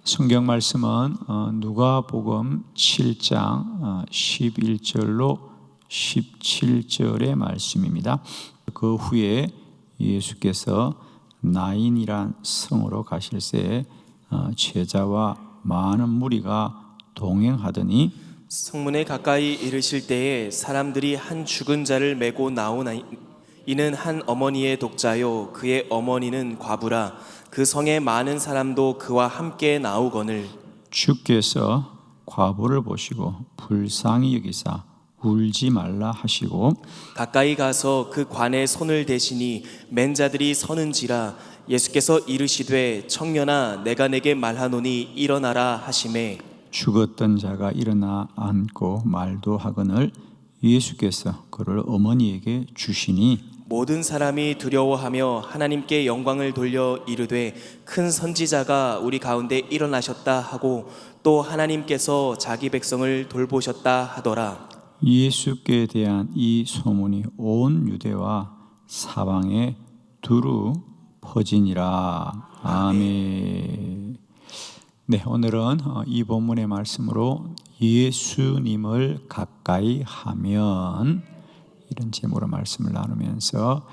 성경 말씀은 누가복음 7장 11절로 17절의 말씀입니다. 그 후에 예수께서 나인이란 성으로 가실새 제자와 많은 무리가 동행하더니 성문에 가까이 이르실 때에 사람들이 한 죽은 자를 메고 나오나 이는 한 어머니의 독자요 그의 어머니는 과부라. 그 성에 많은 사람도 그와 함께 나오거늘 주께서 과부를 보시고 불쌍히 여기사 울지 말라 하시고 가까이 가서 그 관에 손을 대시니 맨 자들이 서는지라. 예수께서 이르시되 청년아 내가 내게 말하노니 일어나라 하시매 죽었던 자가 일어나 앉고 말도 하거늘 예수께서 그를 어머니에게 주시니 모든 사람이 두려워하며 하나님께 영광을 돌려 이르되 큰 선지자가 우리 가운데 일어나셨다 하고 또 하나님께서 자기 백성을 돌보셨다 하더라. 예수께 대한 이 소문이 온 유대와 사방에 두루 퍼지니라. 아멘. 네, 오늘은 이 본문의 말씀으로 예수님을 가까이 하면 이런 제목으로 말씀을 나누면서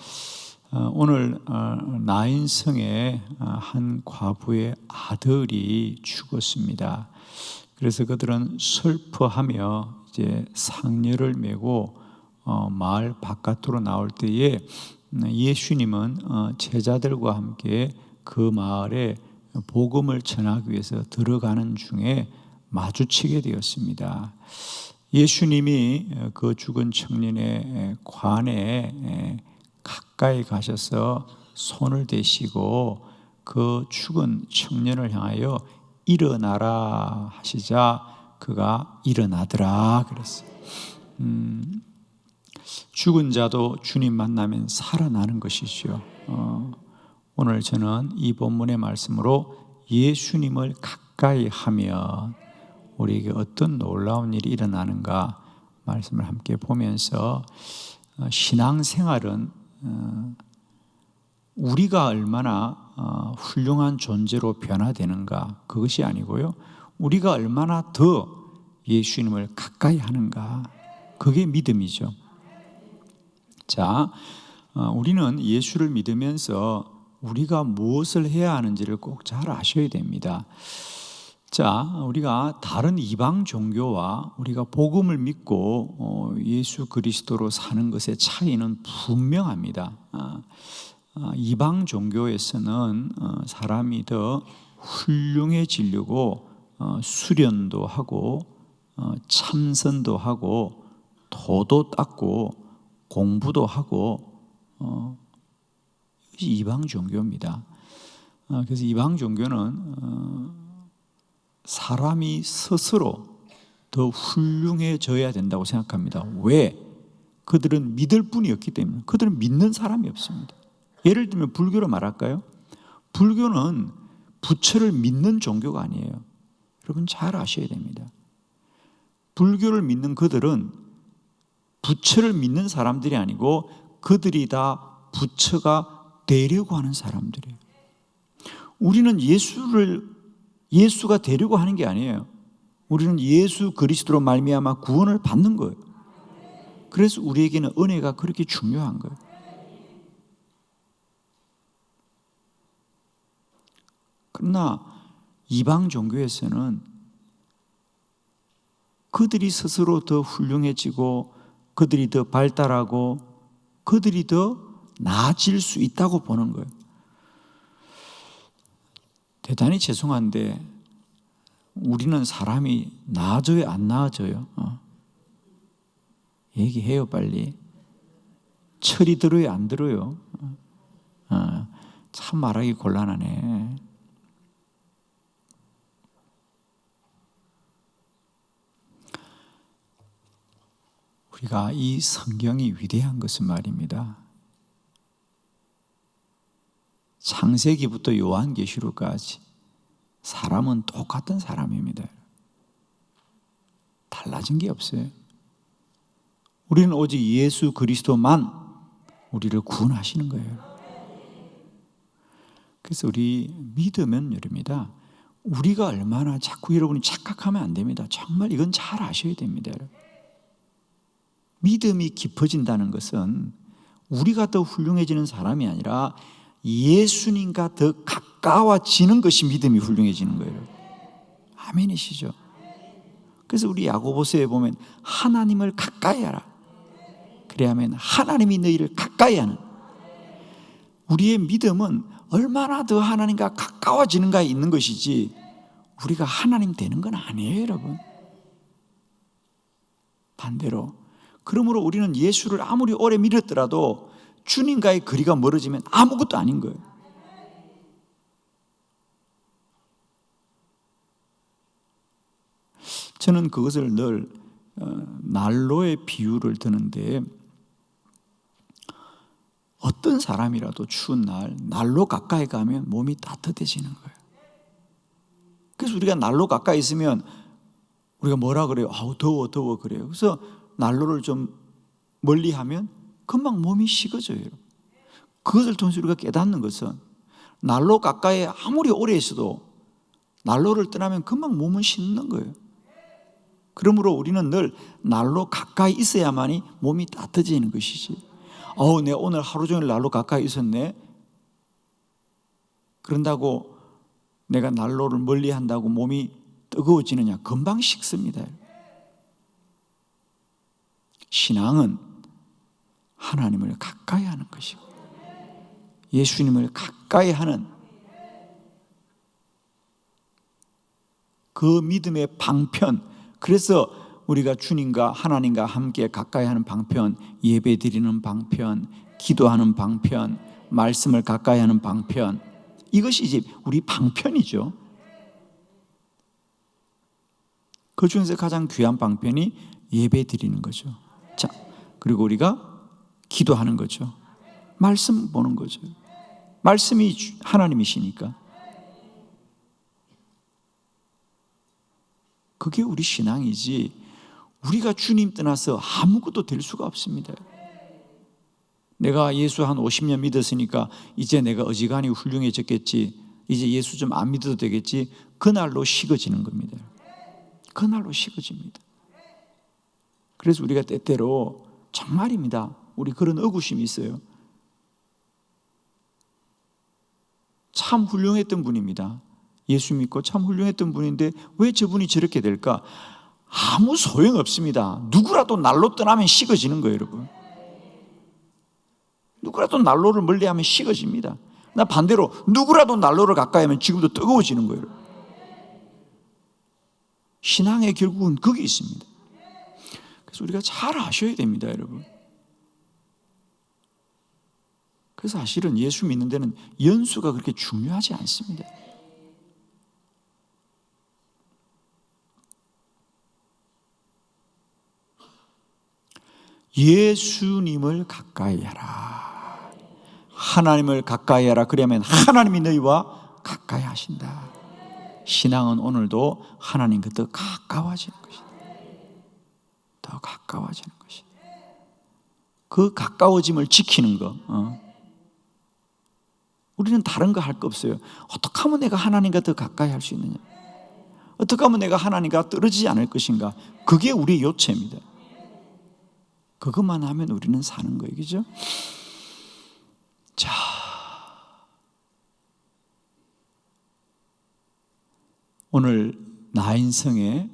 오늘 나인성의 한 과부의 아들이 죽었습니다. 그래서 그들은 슬퍼하며 이제 상녀를 메고 마을 바깥으로 나올 때에 예수님은 제자들과 함께 그 마을에 복음을 전하기 위해서 들어가는 중에 마주치게 되었습니다. 예수님이 그 죽은 청년의 관에 가까이 가셔서 손을 대시고 그 죽은 청년을 향하여 일어나라 하시자 그가 일어나더라 그랬어요. 죽은 자도 주님 만나면 살아나는 것이죠. 오늘 저는 이 본문의 말씀으로 예수님을 가까이 하면 우리에게 어떤 놀라운 일이 일어나는가 말씀을 함께 보면서 신앙생활은 우리가 얼마나 훌륭한 존재로 변화되는가 그것이 아니고요, 우리가 얼마나 더 예수님을 가까이 하는가 그게 믿음이죠. 자, 우리는 예수를 믿으면서 우리가 무엇을 해야 하는지를 꼭 잘 아셔야 됩니다. 자, 우리가 다른 이방 종교와 우리가 복음을 믿고 예수 그리스도로 사는 것의 차이는 분명합니다. 이방 종교에서는 사람이 더 훌륭해지려고 수련도 하고 참선도 하고 도도 닦고 공부도 하고 이것이 이방 종교입니다. 그래서 이방 종교는 사람이 스스로 더 훌륭해져야 된다고 생각합니다. 왜? 그들은 믿을 뿐이었기 때문에. 그들은 믿는 사람이 없습니다. 예를 들면 불교로 말할까요? 불교는 부처를 믿는 종교가 아니에요. 여러분 잘 아셔야 됩니다. 불교를 믿는 그들은 부처를 믿는 사람들이 아니고 그들이 다 부처가 되려고 하는 사람들이에요. 우리는 예수가 되려고 하는 게 아니에요. 우리는 예수 그리스도로 말미암아 구원을 받는 거예요. 그래서 우리에게는 은혜가 그렇게 중요한 거예요. 그러나 이방 종교에서는 그들이 스스로 더 훌륭해지고 그들이 더 발달하고 그들이 더 나아질 수 있다고 보는 거예요. 대단히 죄송한데 우리는 사람이 나아져요 안 나아져요? 얘기해요 빨리. 철이 들어요 안 들어요? 참 말하기 곤란하네. 우리가 이 성경이 위대한 것은 말입니다. 창세기부터 요한계시록까지 사람은 똑같은 사람입니다. 달라진 게 없어요. 우리는 오직 예수 그리스도만 우리를 구원하시는 거예요. 그래서 우리 믿으면 이럽니다. 우리가 얼마나 자꾸 여러분이 착각하면 안 됩니다. 정말 이건 잘 아셔야 됩니다. 믿음이 깊어진다는 것은 우리가 더 훌륭해지는 사람이 아니라 예수님과 더 가까워지는 것이 믿음이 훌륭해지는 거예요. 아멘이시죠? 그래서 우리 야고보서에 보면 하나님을 가까이 하라. 그래야만 하나님이 너희를 가까이 하는, 우리의 믿음은 얼마나 더 하나님과 가까워지는가에 있는 것이지 우리가 하나님 되는 건 아니에요, 여러분. 반대로, 그러므로 우리는 예수를 아무리 오래 믿었더라도 주님과의 거리가 멀어지면 아무것도 아닌 거예요. 저는 그것을 늘 난로의 비유를 드는데, 어떤 사람이라도 추운 날 난로 가까이 가면 몸이 따뜻해지는 거예요. 그래서 우리가 난로 가까이 있으면 우리가 뭐라 그래요? 아우 더워 그래요. 그래서 난로를 좀 멀리 하면 금방 몸이 식어져요. 그것을 통해서 우리가 깨닫는 것은 난로 가까이 아무리 오래 있어도 난로를 떠나면 금방 몸은 식는 거예요. 그러므로 우리는 늘 난로 가까이 있어야만이 몸이 따뜻해지는 것이지, 내가 오늘 하루 종일 난로 가까이 있었네, 그런다고 내가 난로를 멀리 한다고 몸이 뜨거워지느냐? 금방 식습니다. 신앙은 하나님을 가까이 하는 것이고 예수님을 가까이 하는 그 믿음의 방편, 그래서 우리가 주님과 하나님과 함께 가까이 하는 방편, 예배 드리는 방편, 기도하는 방편, 말씀을 가까이 하는 방편, 이것이 이제 우리 방편이죠. 그 중에서 가장 귀한 방편이 예배 드리는 거죠. 자, 그리고 우리가 기도하는 거죠. 말씀 보는 거죠. 말씀이 하나님이시니까. 그게 우리 신앙이지, 우리가 주님 떠나서 아무것도 될 수가 없습니다. 내가 예수 한 50년 믿었으니까 이제 내가 어지간히 훌륭해졌겠지, 이제 예수 좀 안 믿어도 되겠지, 그날로 식어지는 겁니다. 그날로 식어집니다. 그래서 우리가 때때로 정말입니다, 우리 그런 의구심이 있어요. 참 훌륭했던 분입니다. 예수 믿고 참 훌륭했던 분인데 왜 저분이 저렇게 될까? 아무 소용없습니다. 누구라도 난로 떠나면 식어지는 거예요, 여러분. 누구라도 난로를 멀리하면 식어집니다. 나 반대로 누구라도 난로를 가까이 하면 지금도 뜨거워지는 거예요. 신앙의 결국은 거기 있습니다. 그래서 우리가 잘 아셔야 됩니다, 여러분. 그래서 사실은 예수 믿는 데는 연수가 그렇게 중요하지 않습니다. 예수님을 가까이 하라. 하나님을 가까이 하라. 그러면 하나님이 너희와 가까이 하신다. 신앙은 오늘도 하나님과 더 가까워지는 것이다. 더 가까워지는 것이다. 그 가까워짐을 지키는 거. 우리는 다른 거 할 거 없어요. 어떻게 하면 내가 하나님과 더 가까이 할 수 있느냐? 어떻게 하면 내가 하나님과 떨어지지 않을 것인가? 그게 우리의 요체입니다. 그것만 하면 우리는 사는 거예요, 그죠? 자, 오늘 나인성에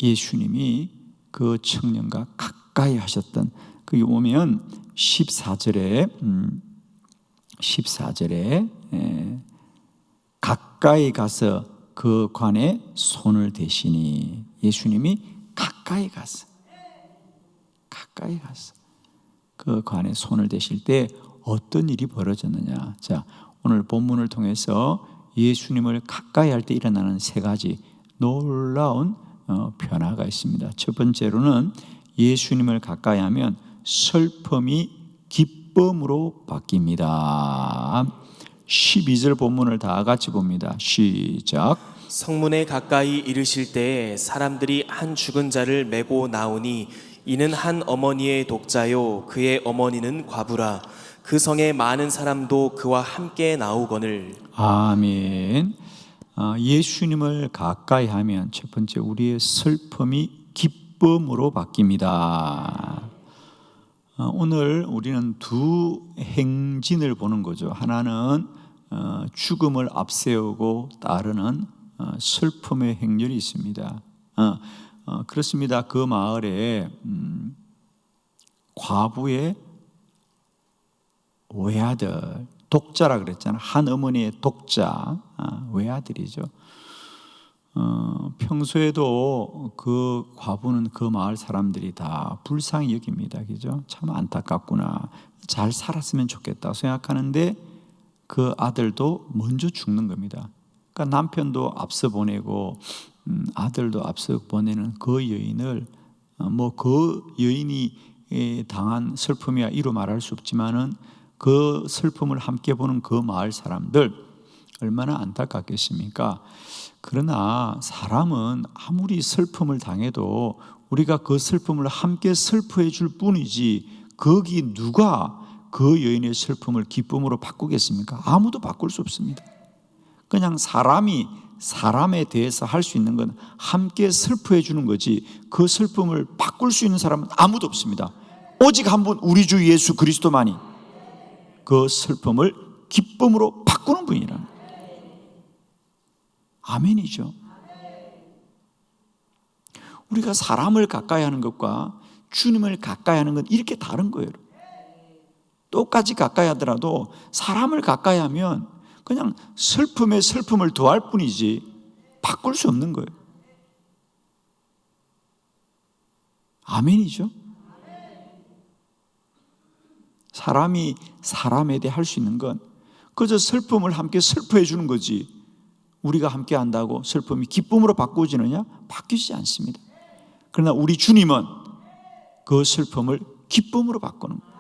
예수님이 그 청년과 가까이 하셨던, 거기 보면 14절에 가까이 가서 그 관에 손을 대시니, 예수님이 가까이 갔어. 그 관에 손을 대실 때 어떤 일이 벌어졌느냐? 자, 오늘 본문을 통해서 예수님을 가까이 할 때 일어나는 세 가지 놀라운 변화가 있습니다. 첫 번째로는 예수님을 가까이 하면 슬픔이 기쁨으로 바뀝니다. 12절 본문을 다 같이 봅니다. 시작. 성문에 가까이 이르실 때에 사람들이 한 죽은 자를 메고 나오니 이는 한 어머니의 독자요 그의 어머니는 과부라. 그 성에 많은 사람도 그와 함께 나오거늘. 아멘. 예수님을 가까이 하면 첫 번째 우리의 슬픔이 기쁨으로 바뀝니다. 오늘 우리는 두 행진을 보는 거죠. 하나는 죽음을 앞세우고 따르는 슬픔의 행렬이 있습니다. 그렇습니다. 그 마을에 과부의 외아들, 독자라 그랬잖아요. 한 어머니의 독자, 외아들이죠. 평소에도 그 과부는 그 마을 사람들이 다 불쌍히 여깁니다. 그죠? 참 안타깝구나. 잘 살았으면 좋겠다 생각하는데 그 아들도 먼저 죽는 겁니다. 그러니까 남편도 앞서 보내고 아들도 앞서 보내는 그 여인을 그 여인이 당한 슬픔이야 이루 말할 수 없지만은 그 슬픔을 함께 보는 그 마을 사람들 얼마나 안타깝겠습니까? 그러나 사람은 아무리 슬픔을 당해도 우리가 그 슬픔을 함께 슬퍼해 줄 뿐이지 거기 누가 그 여인의 슬픔을 기쁨으로 바꾸겠습니까? 아무도 바꿀 수 없습니다. 그냥 사람이 사람에 대해서 할 수 있는 건 함께 슬퍼해 주는 거지 그 슬픔을 바꿀 수 있는 사람은 아무도 없습니다. 오직 한 분 우리 주 예수 그리스도만이 그 슬픔을 기쁨으로 바꾸는 분이라는 거예요. 아멘이죠. 우리가 사람을 가까이 하는 것과 주님을 가까이 하는 건 이렇게 다른 거예요. 똑같이 가까이 하더라도 사람을 가까이 하면 그냥 슬픔에 슬픔을 더할 뿐이지 바꿀 수 없는 거예요. 아멘이죠. 사람이 사람에 대해 할 수 있는 건 그저 슬픔을 함께 슬퍼해 주는 거지 우리가 함께 한다고 슬픔이 기쁨으로 바꾸어지느냐? 바뀌지 않습니다. 그러나 우리 주님은 그 슬픔을 기쁨으로 바꾸는 거예요.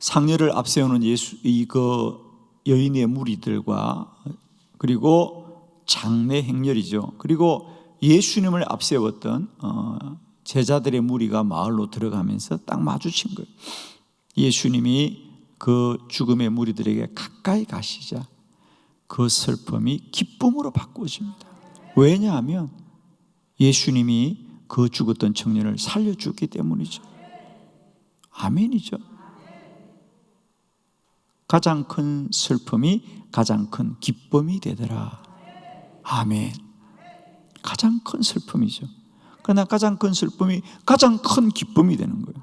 상녀를 앞세우는 그 여인의 무리들과 그리고 장례 행렬이죠. 그리고 예수님을 앞세웠던 제자들의 무리가 마을로 들어가면서 딱 마주친 거예요. 예수님이 그 죽음의 무리들에게 가까이 가시자 그 슬픔이 기쁨으로 바꾸어집니다. 왜냐하면 예수님이 그 죽었던 청년을 살려주기 때문이죠. 아멘이죠. 가장 큰 슬픔이 가장 큰 기쁨이 되더라. 아멘. 가장 큰 슬픔이죠. 그러나 가장 큰 슬픔이 가장 큰 기쁨이 되는 거예요.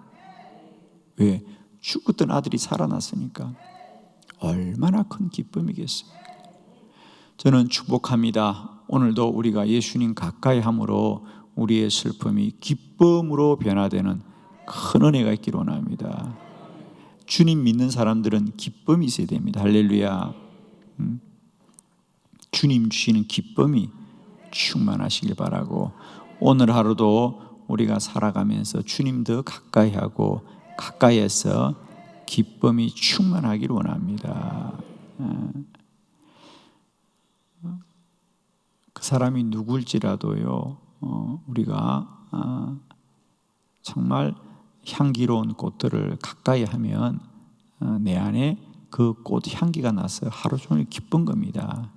왜? 죽었던 아들이 살아났으니까. 얼마나 큰 기쁨이겠습니까? 저는 축복합니다. 오늘도 우리가 예수님 가까이 함으로 우리의 슬픔이 기쁨으로 변화되는 큰 은혜가 있기를 원합니다. 주님 믿는 사람들은 기쁨이 있어야 됩니다. 할렐루야. 주님 주시는 기쁨이 충만하시길 바라고 오늘 하루도 우리가 살아가면서 주님 더 가까이 하고 가까이에서 기쁨이 충만하기를 원합니다. 그 사람이 누굴지라도요 우리가 정말 향기로운 꽃들을 가까이 하면 내 안에 그 꽃 향기가 나서 하루 종일 기쁜 겁니다.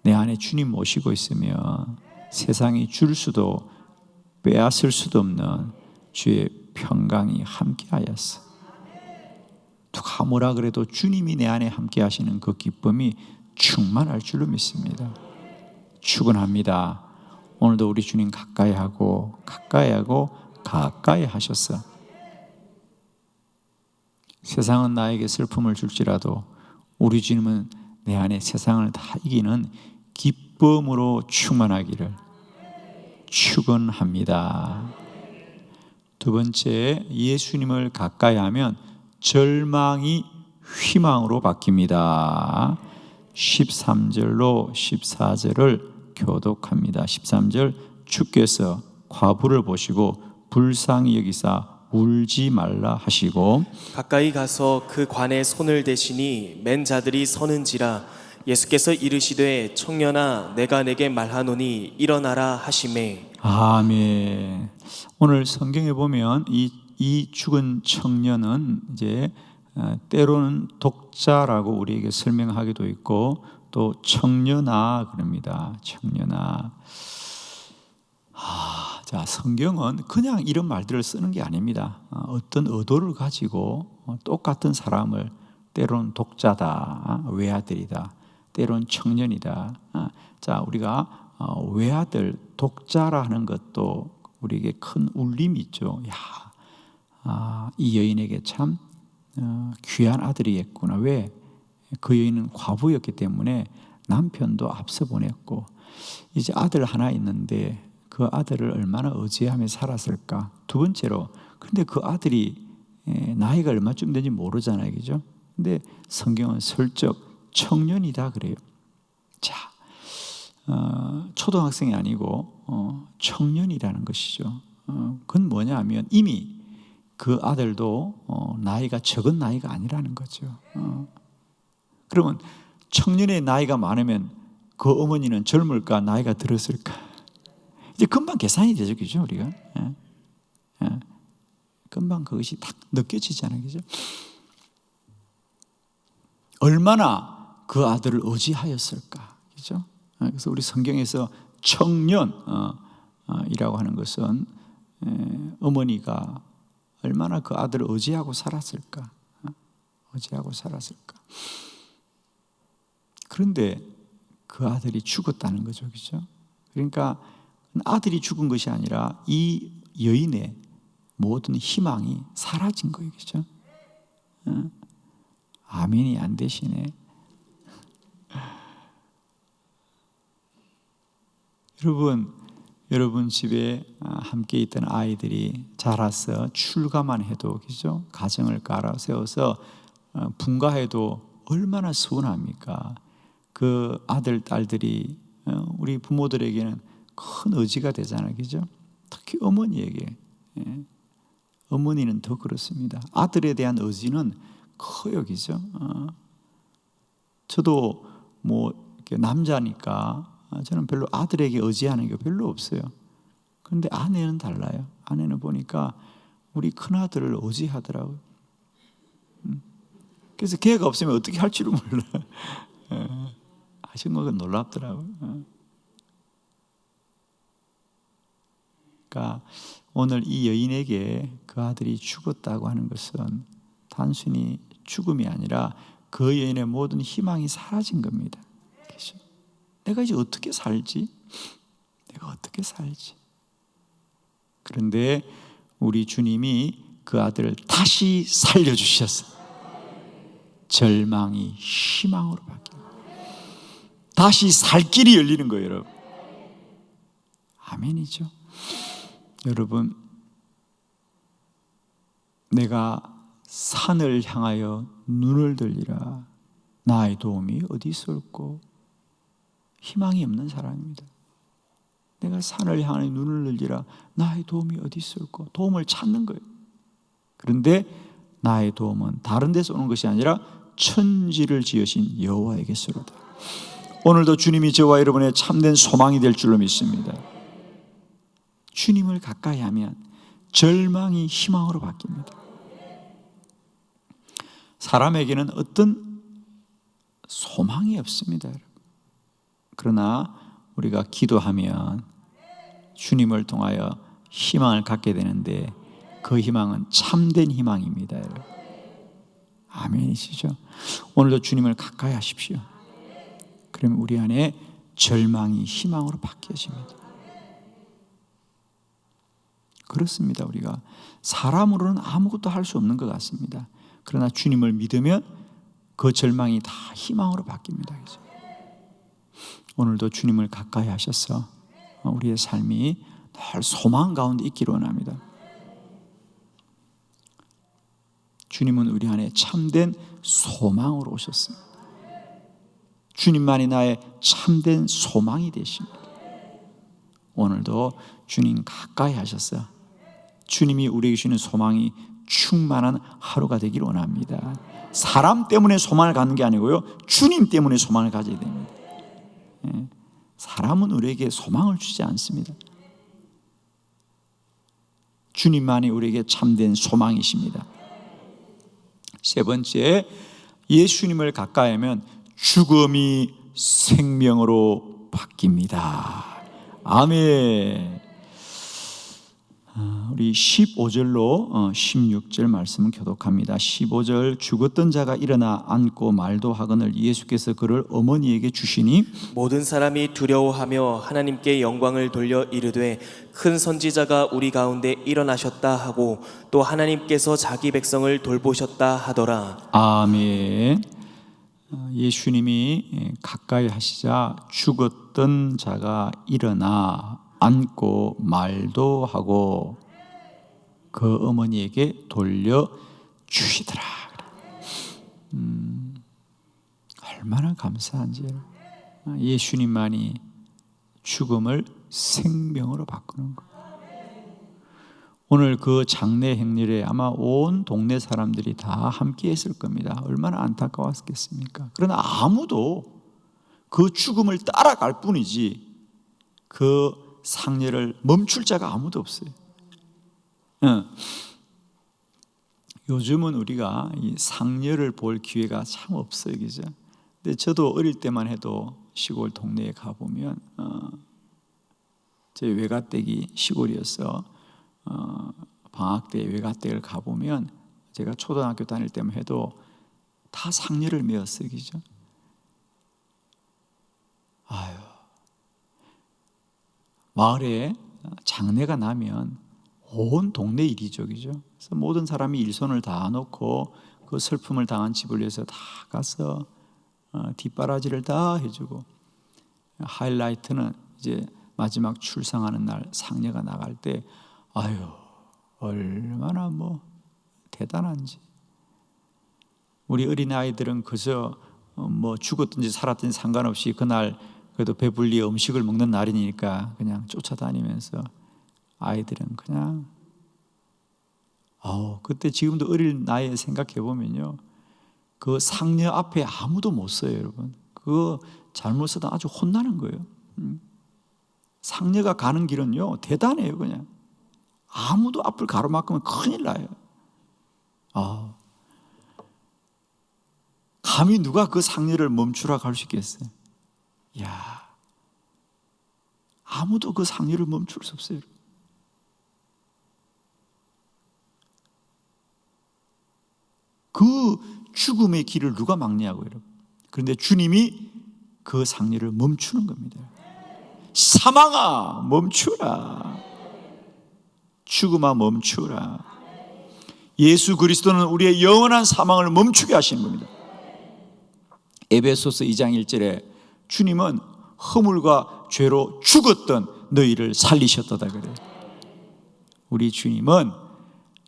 내 안에 주님 모시고 있으면 세상이 줄 수도 빼앗을 수도 없는 주의 평강이 함께하였어. 누가 뭐라 그래도 주님이 내 안에 함께하시는 그 기쁨이 충만할 줄로 믿습니다. 축원합니다. 오늘도 우리 주님 가까이 하고 가까이 하셨어. 세상은 나에게 슬픔을 줄지라도 우리 주님은 내 안에 세상을 다 이기는 기쁨으로 충만하기를 축원합니다. 두 번째, 예수님을 가까이 하면 절망이 희망으로 바뀝니다. 13절로 14절을 교독합니다. 13절, 주께서 과부를 보시고 불쌍히 여기사 울지 말라 하시고 가까이 가서 그 관에 손을 대시니 맨 자들이 서는지라 예수께서 이르시되 청년아 내가 내게 말하노니 일어나라 하시매. 아멘. 오늘 성경에 보면 이 죽은 청년은 이제 때로는 독자라고 우리에게 설명하기도 있고 또 청년아 그럽니다. 청년아. 자, 성경은 그냥 이런 말들을 쓰는 게 아닙니다. 어떤 의도를 가지고 똑같은 사람을 때로는 독자다, 외아들이다, 때로는 청년이다. 자, 우리가 외아들, 독자라 하는 것도 우리에게 큰 울림이 있죠. 이 여인에게 참 귀한 아들이겠구나. 왜? 그 여인은 과부였기 때문에 남편도 앞서 보냈고 이제 아들 하나 있는데 그 아들을 얼마나 의지하며 살았을까. 두 번째로, 근데 그 아들이 나이가 얼마쯤 되는지 모르잖아요, 그죠? 근데 성경은 슬쩍 청년이다 그래요. 자, 초등학생이 아니고 청년이라는 것이죠. 그건 뭐냐 하면 이미 그 아들도 나이가 적은 나이가 아니라는 거죠. 그러면 청년의 나이가 많으면 그 어머니는 젊을까 나이가 들었을까? 이제 금방 계산이 되죠, 그죠? 우리가 금방 그것이 딱 느껴지잖아요, 그죠? 얼마나 그 아들을 의지하였을까, 그죠? 그래서 우리 성경에서 청년이라고 하는 것은 어머니가 얼마나 그 아들을 의지하고 살았을까, 의지하고 살았을까. 그런데 그 아들이 죽었다는 거죠, 그죠? 그러니까 아들이 죽은 것이 아니라 이 여인의 모든 희망이 사라진 거예요, 그죠? 아멘이 안 되시네. 여러분 집에 함께 있던 아이들이 자라서 출가만 해도, 그죠? 가정을 깔아 세워서 분가해도 얼마나 서운합니까? 그 아들, 딸들이 우리 부모들에게는 큰 의지가 되잖아요, 그죠? 특히 어머니에게. 어머니는 더 그렇습니다. 아들에 대한 의지는 커요, 그죠? 저도 뭐 이렇게 남자니까 저는 별로 아들에게 의지하는 게 별로 없어요. 그런데 아내는 달라요. 아내는 보니까 우리 큰아들을 의지하더라고요. 그래서 걔가 없으면 어떻게 할 줄을 몰라. 하신 건 놀랍더라고요. 그러니까 오늘 이 여인에게 그 아들이 죽었다고 하는 것은 단순히 죽음이 아니라 그 여인의 모든 희망이 사라진 겁니다. 그렇죠? 내가 이제 어떻게 살지? 내가 어떻게 살지? 그런데 우리 주님이 그 아들을 다시 살려주셨어요. 절망이 희망으로 바뀝니다. 다시 살 길이 열리는 거예요, 여러분. 아멘이죠. 여러분, 내가 산을 향하여 눈을 들리라. 나의 도움이 어디 있을꼬? 희망이 없는 사람입니다. 내가 산을 향하여 눈을 들리라. 나의 도움이 어디 있을꼬? 도움을 찾는 거예요. 그런데 나의 도움은 다른 데서 오는 것이 아니라 천지를 지으신 여호와에게서로다. 오늘도 주님이 저와 여러분의 참된 소망이 될 줄로 믿습니다. 주님을 가까이 하면 절망이 희망으로 바뀝니다. 사람에게는 어떤 소망이 없습니다. 그러나 우리가 기도하면 주님을 통하여 희망을 갖게 되는데 그 희망은 참된 희망입니다. 아멘이시죠? 오늘도 주님을 가까이 하십시오. 그러면 우리 안에 절망이 희망으로 바뀌어집니다. 그렇습니다. 우리가 사람으로는 아무것도 할 수 없는 것 같습니다. 그러나 주님을 믿으면 그 절망이 다 희망으로 바뀝니다. 오늘도 주님을 가까이 하셔서 우리의 삶이 늘 소망 가운데 있기를 원합니다. 주님은 우리 안에 참된 소망으로 오셨습니다. 주님만이 나의 참된 소망이 되십니다. 오늘도 주님 가까이 하셔서 주님이 우리에게 주시는 소망이 충만한 하루가 되기를 원합니다. 사람 때문에 소망을 갖는 게 아니고요, 주님 때문에 소망을 가져야 됩니다. 사람은 우리에게 소망을 주지 않습니다. 주님만이 우리에게 참된 소망이십니다. 세 번째, 예수님을 가까이 하면 죽음이 생명으로 바뀝니다. 아멘. 우리 15절로 16절 말씀을 교독합니다. 15절, 죽었던 자가 일어나 앉고 말도 하거늘 예수께서 그를 어머니에게 주시니 모든 사람이 두려워하며 하나님께 영광을 돌려 이르되 큰 선지자가 우리 가운데 일어나셨다 하고 또 하나님께서 자기 백성을 돌보셨다 하더라. 아멘. 예수님이 가까이 하시자 죽었던 자가 일어나 앉고 말도 하고 그 어머니에게 돌려주시더라. 얼마나 감사한지. 예수님만이 죽음을 생명으로 바꾸는 거예요. 오늘 그 장례 행렬에 아마 온 동네 사람들이 다 함께 했을 겁니다. 얼마나 안타까웠겠습니까? 그러나 아무도 그 죽음을 따라갈 뿐이지 그 상례를 멈출 자가 아무도 없어요. 요즘은 우리가 이 상례를 볼 기회가 참 없어요, 그죠? 근데 저도 어릴 때만 해도 시골 동네에 가보면 제 외가댁이 시골이어서 방학 때 외가댁을 가보면 제가 초등학교 다닐 때만 해도 다 상례를 메었어요, 그죠? 아유, 마을에 장례가 나면 온 동네 일이죠, 그죠? 그래서 모든 사람이 일손을 다 놓고 그 슬픔을 당한 집을 위해서 다 가서 뒷바라지를 다 해주고, 하이라이트는 이제 마지막 출상하는 날 상례가 나갈 때, 아유, 얼마나 뭐 대단한지. 우리 어린아이들은 그저 뭐 죽었든지 살았든지 상관없이 그날 그래도 배불리 음식을 먹는 날이니까 그냥 쫓아다니면서 아이들은 그냥 그때 지금도 어린 나이에 생각해 보면요, 그 상례 앞에 아무도 못 서요, 여러분. 그거 잘못 서다 아주 혼나는 거예요. 상례가 가는 길은요 대단해요. 그냥 아무도 앞을 가로막으면 큰일 나요. 감히 누가 그 상례를 멈추라고 할 수 있겠어요? 야, 아무도 그 상례를 멈출 수 없어요. 그 죽음의 길을 누가 막냐고요, 여러분. 그런데 주님이 그 상례를 멈추는 겁니다. 사망아 멈추라, 죽음아 멈추라. 예수 그리스도는 우리의 영원한 사망을 멈추게 하시는 겁니다. 에베소서 2장 1절에 주님은 허물과 죄로 죽었던 너희를 살리셨다다 그래요. 우리 주님은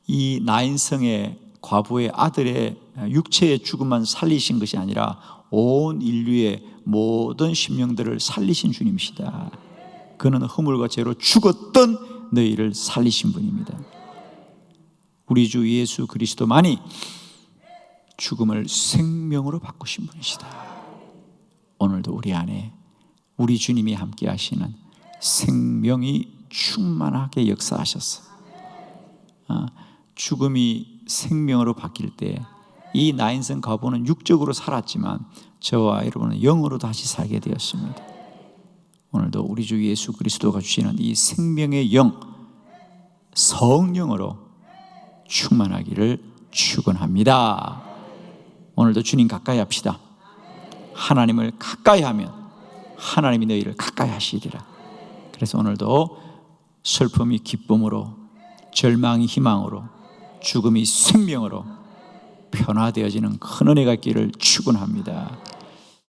이 나인성의 과부의 아들의 육체의 죽음만 살리신 것이 아니라 온 인류의 모든 심령들을 살리신 주님이시다. 그는 허물과 죄로 죽었던 너희를 살리신 분입니다. 우리 주 예수 그리스도만이 죽음을 생명으로 바꾸신 분이시다. 오늘도 우리 안에 우리 주님이 함께 하시는 생명이 충만하게 역사하셨어. 죽음이 생명으로 바뀔 때 이 나인성 과부는 육적으로 살았지만 저와 여러분은 영으로 다시 살게 되었습니다. 오늘도 우리 주 예수 그리스도가 주시는 이 생명의 영, 성령으로 충만하기를 축원합니다. 오늘도 주님 가까이 합시다. 하나님을 가까이 하면 하나님이 너희를 가까이 하시리라. 그래서 오늘도 슬픔이 기쁨으로, 절망이 희망으로, 죽음이 생명으로 변화되어지는 큰 은혜가 있기를 축원합니다.